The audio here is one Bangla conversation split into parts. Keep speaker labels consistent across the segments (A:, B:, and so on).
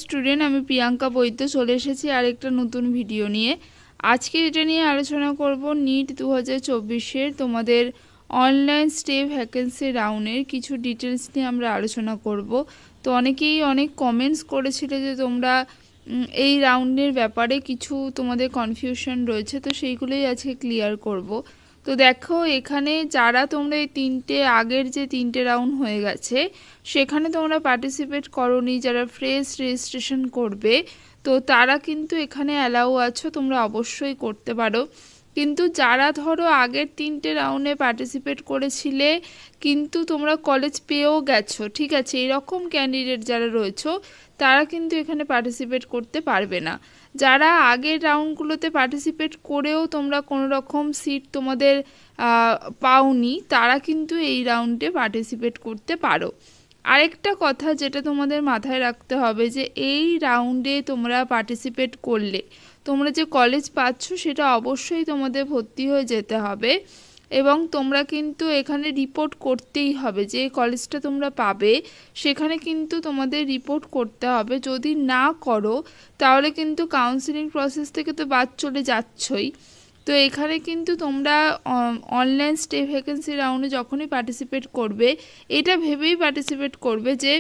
A: স্টুডেন্ট, আমি প্রিয়াঙ্কা বৈদ্য চলে এসেছি আরেকটা নতুন ভিডিও নিয়ে। আজকে এটা নিয়ে আলোচনা করব নিট 2024-এর তোমাদের অনলাইন স্টে ভ্যাকেন্সি রাউন্ডের কিছু ডিটেলস নিয়ে আমরা আলোচনা করব। তো অনেকেই অনেক কমেন্টস করেছিল যে তোমরা এই রাউন্ডের ব্যাপারে কিছু তোমাদের কনফিউশন রয়েছে, তো সেইগুলোই আজকে ক্লিয়ার করব। তো দেখো, এখানে যারা তোমরা এই আগের যে তিনটে রাউন্ড হয়ে গেছে সেখানে তোমরা পার্টিসিপেট করোনি, যারা ফ্রেশ রেজিস্ট্রেশন করবে তো তারা কিন্তু এখানে অ্যালাউ আছো, তোমরা অবশ্যই করতে পারো। কিন্তু যারা ধরো আগের তিনটে রাউন্ডে পার্টিসিপেট করেছিলে কিন্তু তোমরা কলেজ পেয়েও গেছো, ঠিক আছে, এরকম ক্যান্ডিডেট যারা রয়েছো তারা কিন্তু এখানে পার্টিসিপেট করতে পারবে না। যারা আগের রাউন্ডগুলোতে পার্টিসিপেট করেও তোমরা কোনো রকম সিট তোমাদের পাওনি, তারা কিন্তু এই রাউন্ডে পার্টিসিপেট করতে পারো। আরেকটা কথা যেটা তোমাদের মাথায় রাখতে হবে, যে এই রাউন্ডে তোমরা পার্টিসিপেট করলে তোমরা যে কলেজ পাচ্ছ সেটা অবশ্যই তোমাদের ভর্তি হয়ে যেতে হবে, এবং তোমরা কিন্তু এখানে রিপোর্ট করতেই হবে। যে কলেজটা তোমরা পাবে সেখানে কিন্তু তোমাদের রিপোর্ট করতে হবে। যদি না করো তাহলে কিন্তু কাউন্সিলিং প্রসেস থেকে তো বাদ চলে যাচ্ছই। তো এখানে কিন্তু তোমরা অনলাইন স্টে ভ্যাকেন্সি রাউন্ডে যখনই পার্টিসিপেট করবে এটা ভেবেই পার্টিসিপেট করবে যে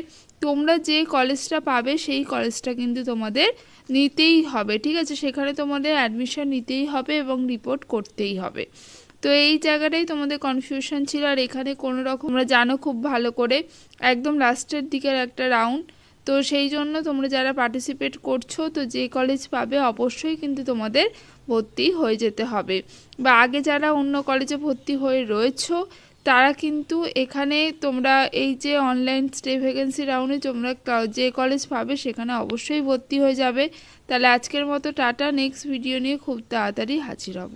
A: তোমরা যে কলেজটা পাবে সেই কলেজটা কিন্তু তোমাদের নিতেই হবে, ঠিক আছে, সেখানে তোমাদের অ্যাডমিশন নিতেই হবে এবং রিপোর্ট করতেই হবে। তো এই জায়গাটাই তোমাদের কনফিউশন ছিল। আর এখানে কোনো রকম তোমরা জানো খুব ভালো করে একদম লাস্টের দিকের একটা রাউন্ড, তো সেই জন্য তোমরা যারা পার্টিসিপেট করছো তো যে কলেজ পাবে অবশ্যই কিন্তু তোমাদের ভর্তি হয়ে যেতে হবে, বা আগে যারা অন্য কলেজে ভর্তি হয়ে রয়েছো তারা কিন্তু এখানে তোমরা এই যে অনলাইন স্টে ভ্যাকেন্সি রাউন্ডে তোমরা যে কলেজ পাবে সেখানে অবশ্যই ভর্তি হয়ে যাবে। তাহলে আজকের মতো টাটা, নেক্সট ভিডিও নিয়ে খুব তাড়াতাড়ি হাজির হব।